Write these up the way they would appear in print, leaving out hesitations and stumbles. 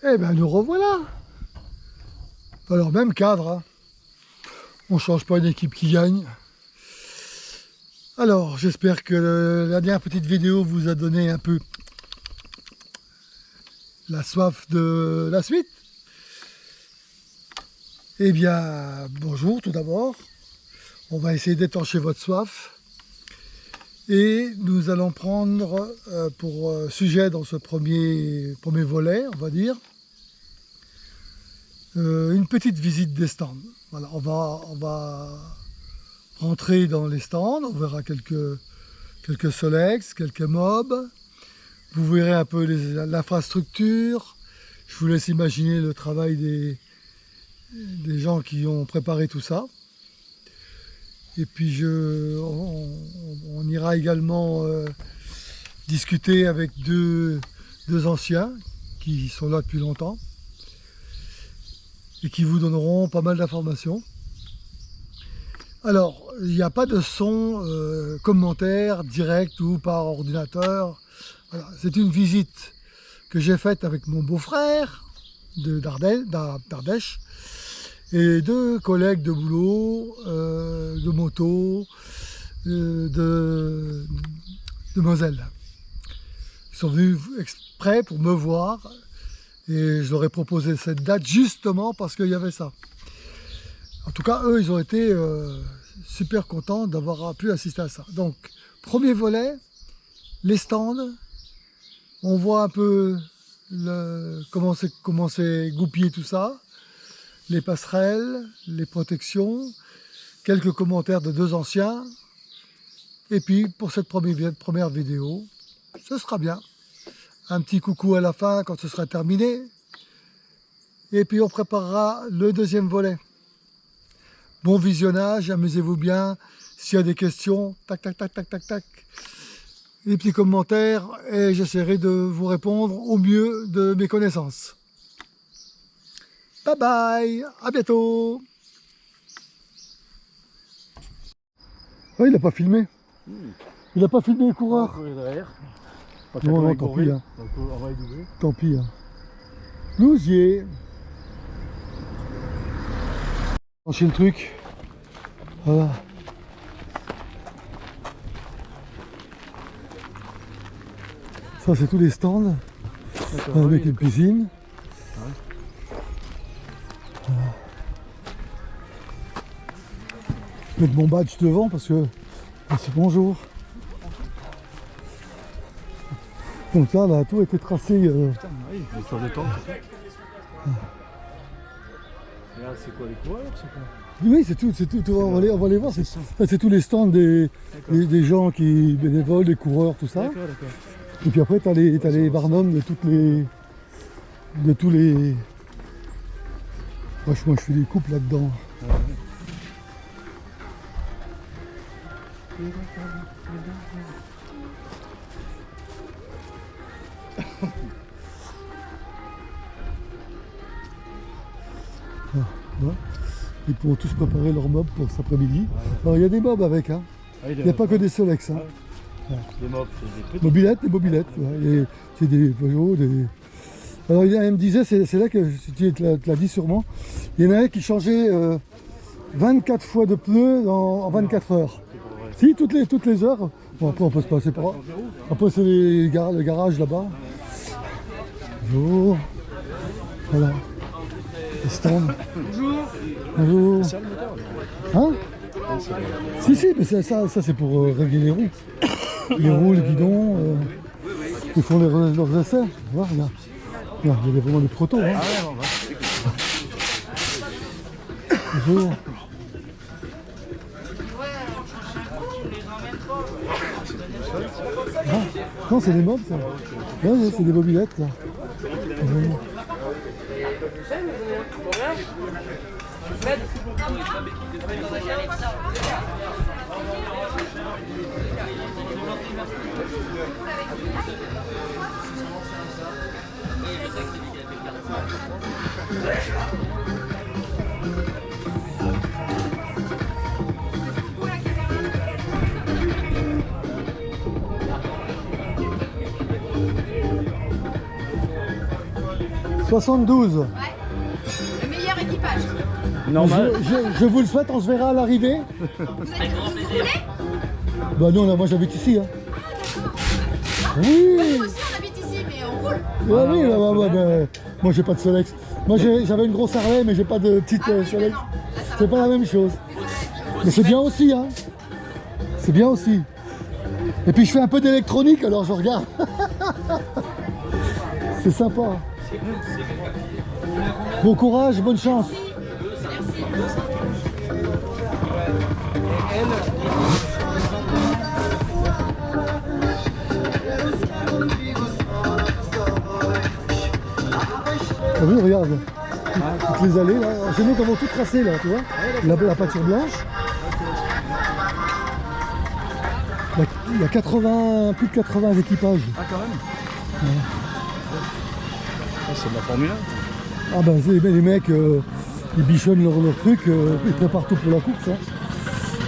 Eh bien, nous revoilà. Alors, même cadre, hein. On ne change pas une équipe qui gagne. Alors, j'espère que la dernière petite vidéo vous a donné un peu la soif de la suite. Eh bien, bonjour tout d'abord. On va essayer d'étancher votre soif. Et nous allons prendre pour sujet dans ce premier volet, on va dire, une petite visite des stands. Voilà, on va rentrer dans les stands, on verra quelques Solex, quelques mobs. Vous verrez un peu l'infrastructure. Je vous laisse imaginer le travail des gens qui ont préparé tout ça. Et puis on ira également discuter avec deux anciens qui sont là depuis longtemps et qui vous donneront pas mal d'informations. Alors, il n'y a pas de son commentaire direct ou par ordinateur. Voilà, c'est une visite que j'ai faite avec mon beau-frère d'Ardèche et deux collègues de boulot, de moto, de Moselle. Ils sont venus exprès pour me voir et je leur ai proposé cette date justement parce qu'il y avait ça. En tout cas, eux, ils ont été super contents d'avoir pu assister à ça. Donc, premier volet, les stands. On voit un peu comment c'est goupillé tout ça. Les passerelles, les protections, quelques commentaires de deux anciens. Et puis, pour cette première vidéo, ce sera bien. Un petit coucou à la fin quand ce sera terminé. Et puis, on préparera le deuxième volet. Bon visionnage, amusez-vous bien. S'il y a des questions, tac, tac, tac, tac, tac, tac. Les petits commentaires et j'essaierai de vous répondre au mieux de mes connaissances. Bye bye, à bientôt. Oh, il n'a pas filmé. Il n'a pas filmé les coureurs. Non, tant pis. Hein. On va y doubler. Tant pis. Hein. Lousier. Enchaîne le truc. Voilà. Ça, c'est tous les stands. Avec une piscine. Je vais mettre mon badge devant parce que c'est bonjour. Donc là, tout a été tracé. Putain, oui, sur le temps. Regarde, c'est quoi les coureurs, c'est quoi? Oui, c'est tout. On va les voir. C'est tous les stands des gens qui bénévolent, des coureurs, tout ça. D'accord. Et puis après, t'as les barnums de tous les. Franchement, je fais des coupes là-dedans. Voilà. Ils pourront tous préparer leurs mobs pour cet après-midi. Alors il y a des mobs avec, hein. Il n'y a pas que des Solex. Hein. Des mobs, c'est des mobilettes, des mobilettes. Ouais. C'est des Peugeot, des. Alors il me disait, c'est là que tu te l'as dit sûrement, il y en avait qui changeaient 24 fois de pneus en 24 heures. Si, toutes les heures. Bon, après on peut se passer par. Après c'est le garage là-bas. Bonjour. Voilà. Les stands. Bonjour. Bonjour. C'est ça le moteur? Hein? Si, mais ça c'est pour régler les roues. Les roues, les guidons. Ils font leurs essais. Voilà, regarde. Il y a vraiment des protos. Hein. Ah ouais, bon, bah. Bonjour. Ah, non, c'est des mobs, ça. Ouais, c'est des mobilettes, ça. 72. Ouais. Le meilleur équipage. Normal. Je vous le souhaite, on se verra à l'arrivée. Vous voulez? Bah non, là, moi j'habite ici. Hein. Ah, Oui. nous aussi on habite ici, mais on roule. Ah oui, moi j'ai pas de Solex. Moi j'avais une grosse Harley, mais j'ai pas de petite Solex. C'est pas la même chose. Mais c'est bien aussi, hein. C'est bien aussi. Et puis je fais un peu d'électronique, alors je regarde. C'est sympa. Bon courage, bonne chance. T'as vu, regarde. Toutes les allées là. C'est nous qui avons tout tracé là, tu vois. La peinture blanche. Il y a 80, plus de 80 équipages. Ah, quand même. Ouais. Ah, c'est de la Formule 1. Ah ben les mecs, ils bichonnent leur truc, ils préparent tout pour la course. Hein.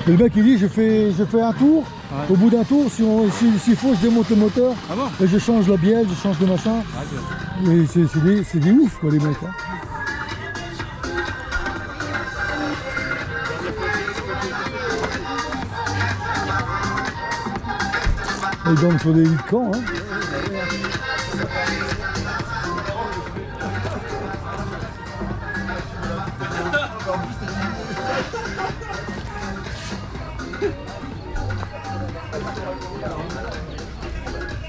Et le mec il dit je fais un tour, ouais. Au bout d'un tour, s'il faut je démonte le moteur, ah bon, et je change la bielle, je change de machin. Ah, okay. C'est des ouf quoi les mecs. Hein. Ils dorment sur des lits de camp. Hein.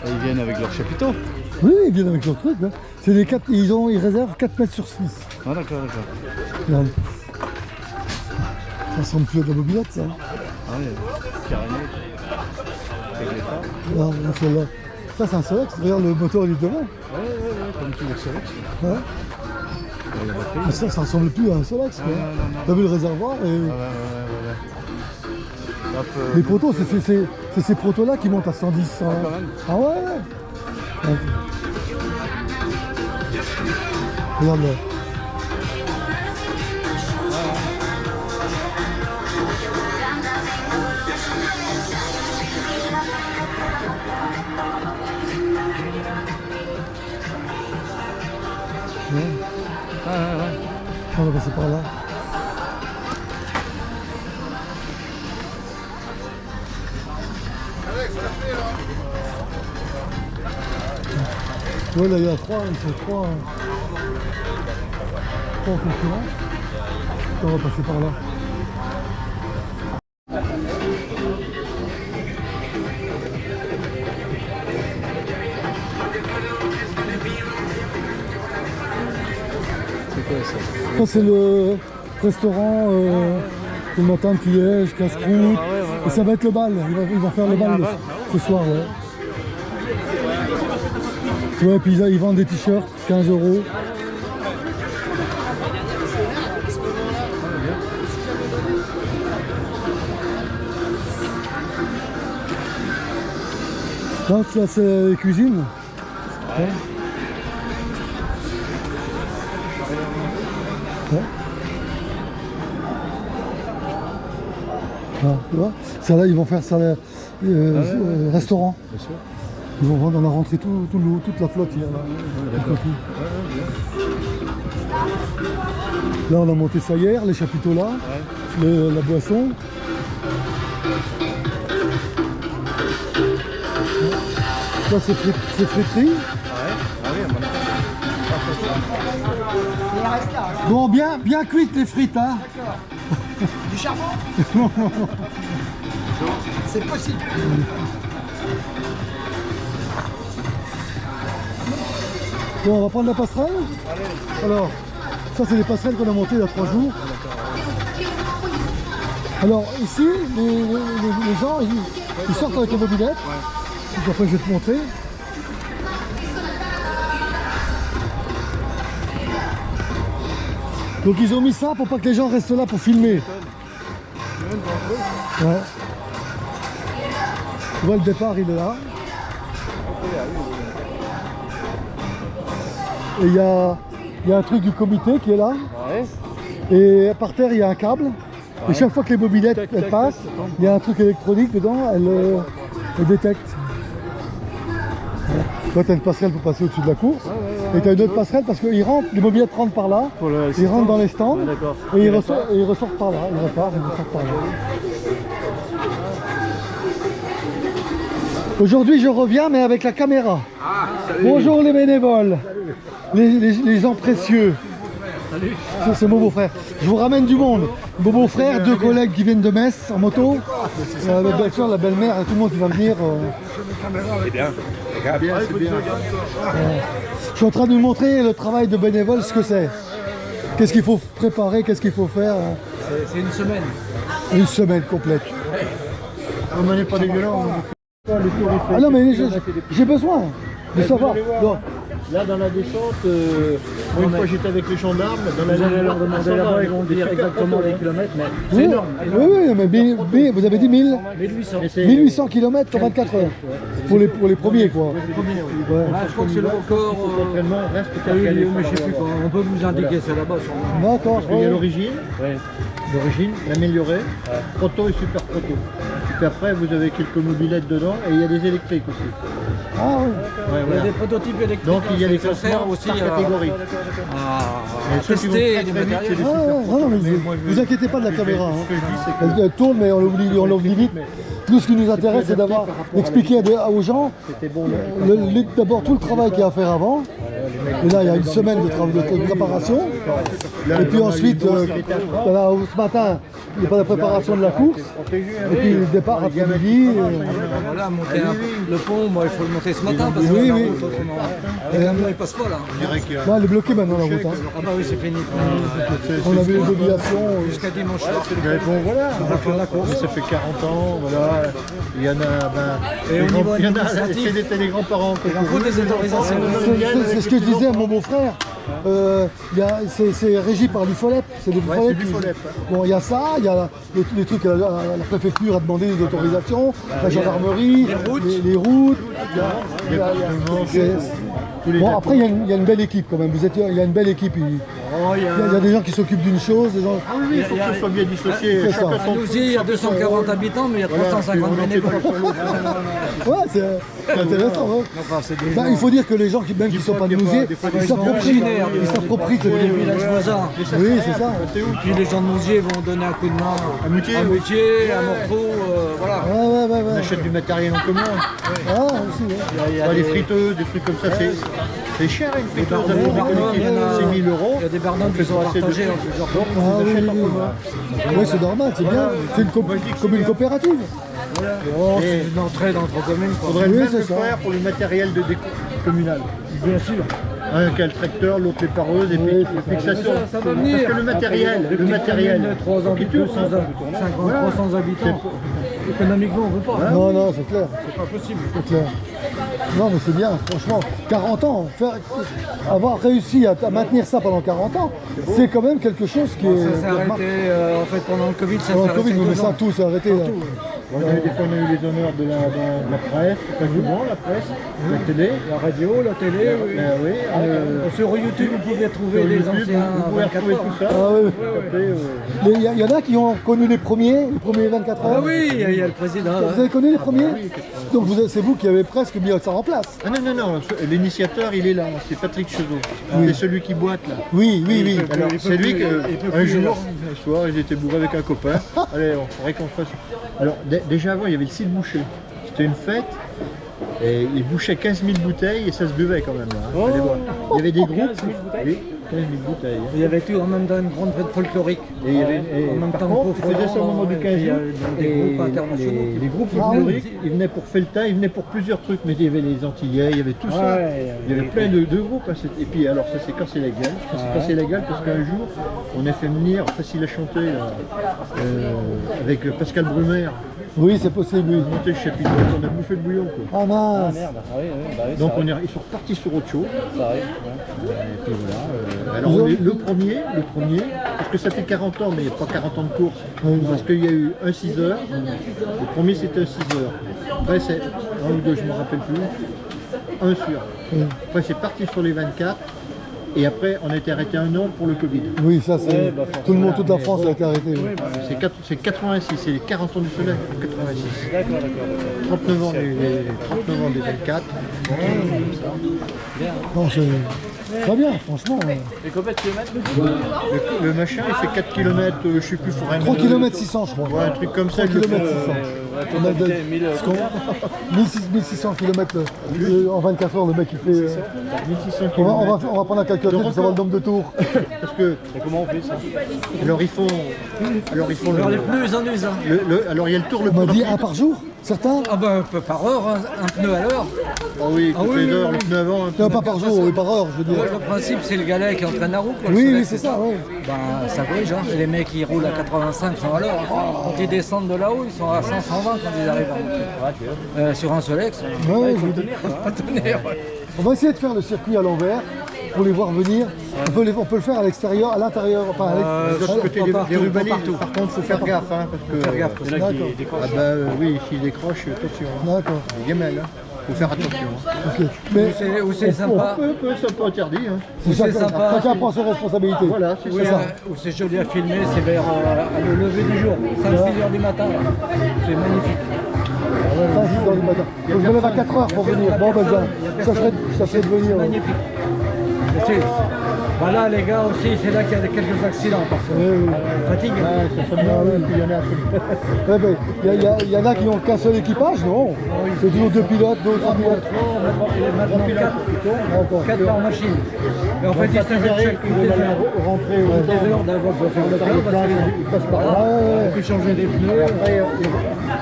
Et ils viennent avec leur chapiteau. Oui, ils viennent avec leur truc. Hein. C'est des 4, ils réservent 4 mètres sur 6. Ah d'accord, d'accord. Regarde. Ça ressemble plus à de la mobilette ça. Ah oui, caréné. Avec les phares. Là, celle-là. Ça c'est un Solex, regarde le moteur il est devant. Ouais, comme tous les Solex. Ouais. Mais ça ressemble plus à un Solex. Non. T'as vu le réservoir et... Ouais. Hop, les poteaux, c'est ces poteaux-là qui montent à 110. Ah, quand même. Ah ouais. Regarde là. Ouais. Ouais. On va passer par là. Ouais, là il y a 3, ils sont 3 en concurrence. On va passer par là. C'est quoi ça? Ça c'est le restaurant le matin de Liège, casse-croûte. Et ça va être le bal, ils vont faire le bal ce soir. Ouais. Ouais, puis ils vendent des t-shirts, 15 €. Là, c'est les cuisines. Ouais. Ouais. Ah, tu vois, ça là, ils vont faire ça restaurant. Bien sûr. Ils vont vendre, on a rentré tout le, toute la flotte hier. Là, on a monté ça hier, les chapiteaux là, la boisson. Là, c'est friterie. Bon, bien cuites les frites, hein. Du charbon? Non. C'est possible. Bon, on va prendre la passerelle. Alors, ça c'est les passerelles qu'on a montées il y a 3 jours. Alors ici, les gens, ils sortent avec les mobilettes. Donc, après je vais te montrer. Donc ils ont mis ça pour pas que les gens restent là pour filmer. Ouais. Tu vois le départ il est là. Et il y a un truc du comité qui est là. Et par terre il y a un câble. Et chaque fois que les mobilettes elles passent, il y a un truc électronique dedans, elle détecte. Voilà. Toi tu as une passerelle pour passer au-dessus de la course. Et tu as une autre passerelle parce qu'ils rentrent, les mobilettes rentrent par là, Pour le ils rentrent dans les stands Ouais, d'accord. et ils ressortent par là. Ils repartent, ils ressortent par là. Aujourd'hui, je reviens, mais avec la caméra. Bonjour les bénévoles, les gens précieux. C'est mon beau-frère. Je vous ramène du monde. Mon beau-frère, deux collègues qui viennent de Metz en moto. Bien sûr, la belle-mère et tout le monde qui va venir. C'est bien. C'est bien. Je suis en train de vous montrer le travail de bénévole, ce que c'est. Qu'est-ce qu'il faut préparer, qu'est-ce qu'il faut faire. C'est une semaine. Une semaine complète. On n'est pas dégueulant. Ah non, mais j'ai besoin de savoir. Non. Là, dans la descente, une fois j'étais avec les gendarmes, dans la allez leur demander là-bas, ils vont dire exactement les kilomètres, mais c'est Oui, énorme. oui, mais vous avez dit 1800. 1800 km en 24 heures. Pour les premiers, quoi. Ouais. Ah, je crois que c'est le record qui a eu lieu, mais je ne sais plus quand. On peut vous indiquer ça là-bas. D'accord. Il y a l'origine, l'amélioré, proto et super proto. Puis après, vous avez quelques mobilettes dedans et il y a des électriques aussi. Ah oui. Ouais, Il y a voilà. des prototypes électriques. Donc il y a des ça sert classements aussi par catégorie. à Ceux qui vont tester très, les très vite, matériels. c'est les Ah, super ouais, non, mais proto. Moi, je- vous inquiétez pas de la caméra. Ce Hein. que je dis, c'est que Elle tourne, mais on l'oublie vite. Nous, ce qui nous intéresse, c'est d'avoir expliqué aux gens c'était bon. d'abord tout le travail qu'il y a à faire avant. Et là, il y a une semaine de travail de préparation. Et puis ensuite, voilà, ce matin, il n'y a pas de préparation de la course. Et puis le départ après-midi. Voilà, monter le pont, moi, il faut le monter ce matin parce que Oui, la oui. route, autrement. Les camions, ils passent pas là. Je dirais qu'il y a- Là, elle est bloquée maintenant la route. Hein. Ah bah oui, c'est fini. On avait les obligations. Jusqu'à dimanche soir. Mais bon, voilà, On va faire la course. ça fait 40 ans, voilà. Il y en a, Et au niveau il y en a, administratif, c'était les grands-parents. Il en faut des autorisations. C'est ce que je disais à mon beau-frère. C'est régi par l'UFOLEP. C'est c'est l'UFOLEP. Bon, il y a ça, il y a les trucs, la préfecture a demandé des autorisations, la gendarmerie, les routes. Bon, après, il y a une belle équipe quand même. Il y a une belle équipe. Il y a des gens qui s'occupent d'une chose, des gens. Ah oui, il faut que ce soit bien dissocié. C'est ça. Chacun À son nous, il y a 240 habitants, mais il y a 350 bénévoles. Ouais, c'est intéressant. Ouais. Enfin, c'est des Ben, il faut dire que les gens qui ne sont pas de Mousier, ils s'approprient cette les villages voisins. Oui, c'est ça. Puis les gens de Mousier vont donner un coup de main À Moutier, à Moutier, à Morteau, voilà. Ouais. on achète du matériel en commun. Ah, aussi, ouais. Il y a Les des- friteuses, des trucs comme ça, c'est cher une friteuse à bardeaux, fond il y en a- c'est 1000 €. Il y a des bardons qui sont assez de partagés trucs. en plusieurs Donc Ah, on les oui, achète en oui, commun. Oui, c'est normal, c'est bien. C'est comme une coopérative. Oh, Et- c'est une entrée d'entre communes. Il quoi. faudrait Oui, même c'est le ça. faire pour le matériel de déco communal. Bien sûr. Un qui a le tracteur, l'autre les pareuses et puis Oui, les fixations. Ça va venir. Parce que le matériel, Des petites communes de 3 faut qu'il tourne. 300 habitants. Économiquement, on ne veut pas. Non, non, c'est clair. C'est pas possible. C'est clair. Non, mais c'est bien, franchement. 40 ans, avoir réussi à maintenir ça pendant 40 ans, c'est quand même quelque chose qui est. Ça s'est arrêté en fait pendant le Covid. Ça Pendant s'est le Covid, arrêté mais 2 ça, ans. tout s'est arrêté. Là. Des fois, on a eu les honneurs de la presse, pas souvent la presse, la télé. La radio, la télé, oui. Oui, Sur YouTube, vous pouvez trouver sur des YouTube, anciens vous pouvez 24 retrouver heures. tout ça. Ah oui. Après, Mais il y en a qui ont connu les premiers 24 Ah heures. oui, il y a le président. Vous avez connu les premiers Donc c'est vous qui avez presque mis ça en place. Ah non, l'initiateur il est là, c'est Patrick Chezot. C'est celui qui boite là. Oui. Alors il peut c'est lui plus, il peut qu'un plus, jour, alors. un soir, ils étaient bourrés avec un copain. Allez, on faudrait qu'on fasse. Alors déjà avant, il y avait le site bouché. C'était une fête. Et ils bouchaient 15 000 bouteilles et ça se buvait quand même là. Hein, allez voir. Il y avait des groupes. 15 000 bouteilles Oui, 15 000 bouteilles. Il y avait tout en même temps une grande fête folklorique. Et il y avait, En même par temps contre, que ils faisaient ça au moment du 15 il y a août. des Et groupes internationaux. Les groupes Ah oui. folkloriques, ils venaient pour Felta, ils venaient pour plusieurs trucs, mais il y avait les Antillais, il y avait tout ça. Ouais, Il y avait plein de groupes. Et puis alors ça s'est cassé la gueule. Ça s'est cassé la gueule parce qu'un jour, on a fait venir Facile à chanter là, avec Pascal Brumer. Oui, c'est possible, oui. Monter le chapiteau, on a bouffé le bouillon quoi. Ah mince. Donc ils sont repartis sur autre chose. Et puis voilà. Alors Ils ont- le premier, parce que ça fait 40 ans, mais il n'y a pas 40 ans de course. Oui, Parce qu'il y a eu un 6 heures. Le premier c'était un 6 heures. Après c'est un ou deux, je ne me rappelle plus. Un sur. Après c'est parti sur les 24. Et après on a été arrêté un an pour le Covid. Oui, ça c'est. Tout le monde, toute la France a été arrêtée. Oui. C'est 86, c'est les 40 ans du soleil, 86. D'accord. 39 ans, les 39 ans des 24. Non, Très bien, franchement. Et combien de kilomètres Le machin, il fait 4 km, je sais plus, faut rien 3 km 600 je crois. Ouais, un truc comme ça. 3 km 600. On a de- 1600 km en 24 heures, le mec il fait. 1600 On km. va prendre un calculateur pour savoir le nombre de tours. Parce que, Et comment on fait ça alors ils font Alors les pneus, ils en usent. Hein. alors il y a le tour le On m'a plus dit rapide. un par jour, certains. Ah bah par heure, hein, un pneu à l'heure. Ah oui, toutes oui, les heures, oui, le pneu avant. Non, pas par jour, oui, par heure, je veux dire. Ouais, le principe, c'est le galet qui entraîne la roue. Quoi, le Oui, soleil, oui, c'est ça, ouais. Bah, ça brige, hein. Et les mecs qui roulent à 85 sont à l'heure. Quand ils descendent de là-haut, ils sont à 120 quand ils arrivent à monter. Sur un Solex, Ouais, je veux dire. pas tenir. On va essayer de faire le circuit à l'envers pour les voir venir. On peut le faire à l'extérieur, à l'intérieur, enfin à De l'autre côté pas des partout, rubaniers, pas partout. par contre, faut faire gaffe, hein, parce que. Faire gaffe. Il y en a qui D'accord. décrochent. Ah bah oui, s'il décroche, attention. D'accord, Les gamelles, hein. Faut faire attention. ok. Mais Où c'est sympa, Ça peut interdit, hein. c'est c'est chacun, sympa, chacun c'est- prend ses responsabilités. Voilà, c'est oui, ça. où c'est joli à filmer, c'est vers le lever du jour, 5-6 heures du matin. Là. C'est magnifique. Ça, c'est dans le matin. Donc, je me lève à 4 heures pour venir. Bon, ben, ça serait de venir. Magnifique. Et c'est- bah là, les gars aussi, c'est là qu'il y a quelques accidents parce que Oui, oui. fatigue. Ouais, ça serait bien, ouais, puis il y en a. Ouais, ben, il y en a qui n'ont qu'un seul équipage, non? C'est toujours deux pilotes, d'autres pilotes. Maintenant 4 plutôt, D'accord. 4 par machine. Et en fait, ils s'arrêtent chaque Ils veulent rentrer au des heures d'avant pour faire le plein parce ils passent par Ah, là. ouais, ouais. qu'on peut changer des pneus. Après,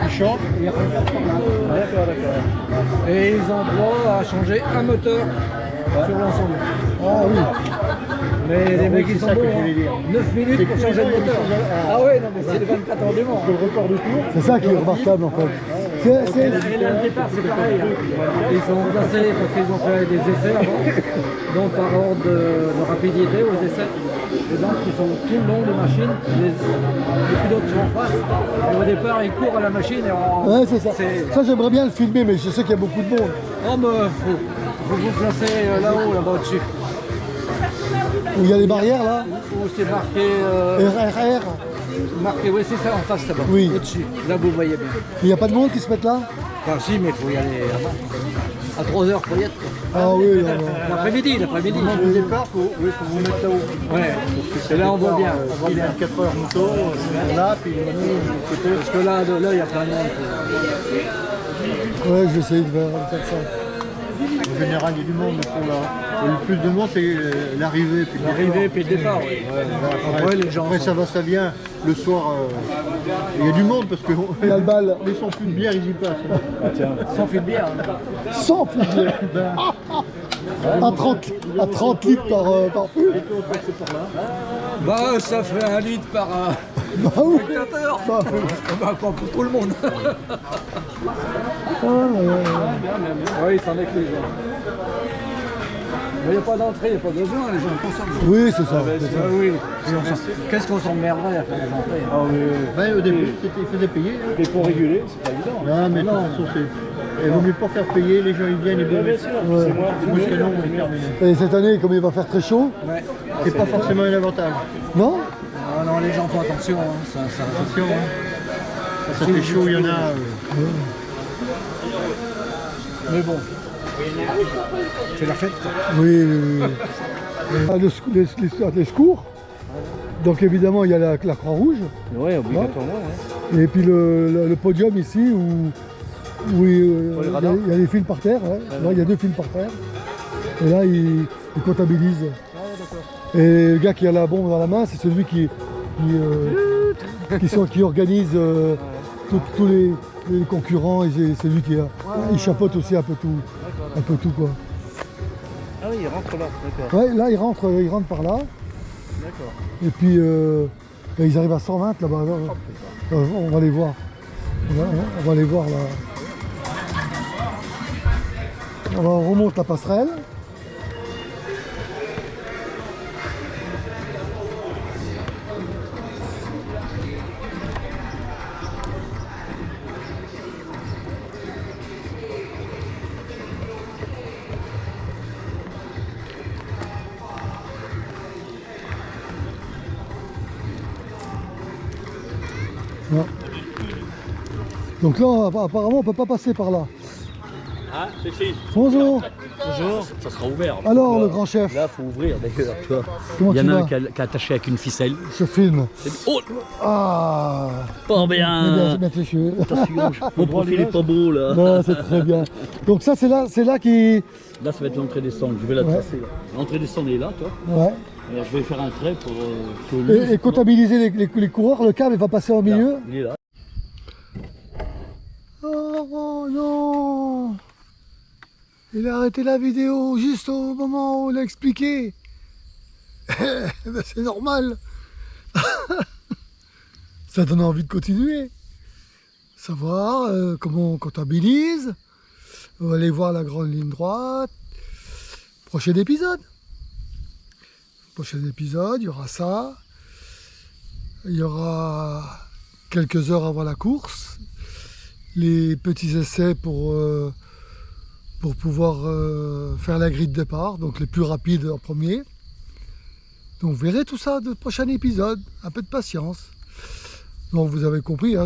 ils chantent et après, D'accord, d'accord. Et ils ont droit à changer un moteur sur l'ensemble. Ah oui. Mais les mecs c'est ils sont ça que bons, je voulais dire. 9 minutes C'est pour que changer les le gens, moteur. ils sont- Ah ouais, non mais c'est le 24 heures du Mans. le record du tour. C'est ça qui est remarquable en fait. Et là le départ c'est pareil. Hein. Ils sont placés parce qu'ils ont fait des essais avant, donc par ordre de rapidité aux essais. Et donc ils sont tout le long de machine, les pilotes sont en face, et au départ ils courent à la machine et Ouais, c'est ça. Ça, j'aimerais bien le filmer, mais je sais qu'il y a beaucoup de monde. Oh mais faut vous placer là-haut, là-bas au-dessus. Où il y a les barrières là. Où c'est marqué, RRR. marqué, oui c'est ça en face là-bas, Oui. au-dessus, là vous voyez bien. Il n'y a pas de monde qui se met là? Enfin si, mais il faut y aller avant. À 3 heures, faut y être. Quoi. Ah oui, non, non. L'après-midi. Au départ, faut vous mettre là-haut. Ouais. Et là on voit bien. On voit Il est bien. à 4 heures moto, là, puis Parce que là, il y a plein de monde. Ouais, je vais essayer de faire ça. en général, il y a du monde pour là. Le plus de monde, c'est l'arrivée. Puis le L'arrivée départ. puis le départ. Ouais. Après, les gens Après, sont- ça va, ça vient. Le soir, il y a du monde parce que Il y a le bal. les sons plus de bière, ils y passent. Sans fil de bière. Hein. 100 fûts. À 30 litres par fût. Bah, ça fait 1 litre par Bah oui. spectateur. Bah, Bah, pas pour tout le monde. Oui, c'en est que les gens. Mais il n'y a pas d'entrée, il n'y a pas de besoin, les gens consomment. oui, c'est ça. c'est ça. Ah oui, qu'est-ce qu'on s'emmerderait à faire des entrées hein. Ben, au début, il faisait payer. Et pour réguler, c'est pas évident. Non, mais de toute façon, c'est. Il vaut mieux pas faire payer, les gens ils viennent et Bien bien. sûr, c'est moi. C'est plus canon, mais terminé. Et cette année, comme il va faire très chaud, Ouais. C'est pas forcément un avantage. non? Ah non, les gens font attention. Hein. Ça, Attention, hein. Quand ça fait chaud, il y en a. Mais bon, c'est la fête. Quoi. Oui, oui, oui. Ah, les secours. Donc évidemment, il y a la Croix-Rouge. Oui, obligatoirement. Ouais. Et puis le podium ici où il y a des fils par terre. Ouais. Là, il y a 2 fils par terre. Et là, il comptabilise. Et le gars qui a la bombe dans la main, c'est celui qui organise tous les concurrents. Et c'est lui qui il chapeaute aussi un peu tout quoi. Ah oui, il rentre là, d'accord. Ouais, là, il rentre par là. D'accord. Et puis ils arrivent à 120 là-bas. On va les voir. On va les voir là. On remonte la passerelle. Voilà. Donc là, apparemment, on ne peut pas passer par là. Ah, c'est si. Bonjour. Bonjour. Ça sera ouvert. Alors, Là, le grand chef, Là, faut ouvrir d'ailleurs, tu vois. comment Il y tu en a vas un qui est attaché avec une ficelle. Je filme. Oh, Ah, pas c'est bien, bien. c'est bien fichu. Attention, mon profil est pas beau là. Non, c'est très bien. Donc ça, c'est là qui... Là, ça va être l'entrée des cendres. Je vais la Ouais. tracer là. L'entrée des cendres est là, tu vois. Ouais. Alors, je vais faire un trait pour sur lui. Et comptabiliser les coureurs, le câble il va passer au milieu. Il est là. Oh non! Il a arrêté la vidéo juste au moment où il a expliqué. Ben, c'est normal. Ça donne envie de continuer. Savoir comment on comptabilise. On va aller voir la grande ligne droite. Prochain épisode. Prochain épisode, il y aura ça. Il y aura quelques heures avant la course. Les petits essais pour pouvoir faire la grille de départ, donc les plus rapides en premier. Donc vous verrez tout ça dans le prochain épisode, un peu de patience. Donc vous avez compris, hein,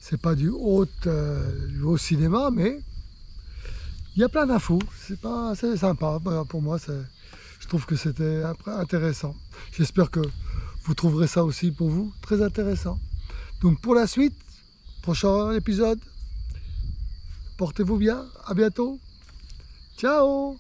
c'est pas du haut cinéma, mais il y a plein d'infos, c'est sympa. Pour moi, je trouve que c'était intéressant. J'espère que vous trouverez ça aussi pour vous très intéressant. Donc pour la suite, prochain épisode, portez-vous bien, à bientôt, ciao.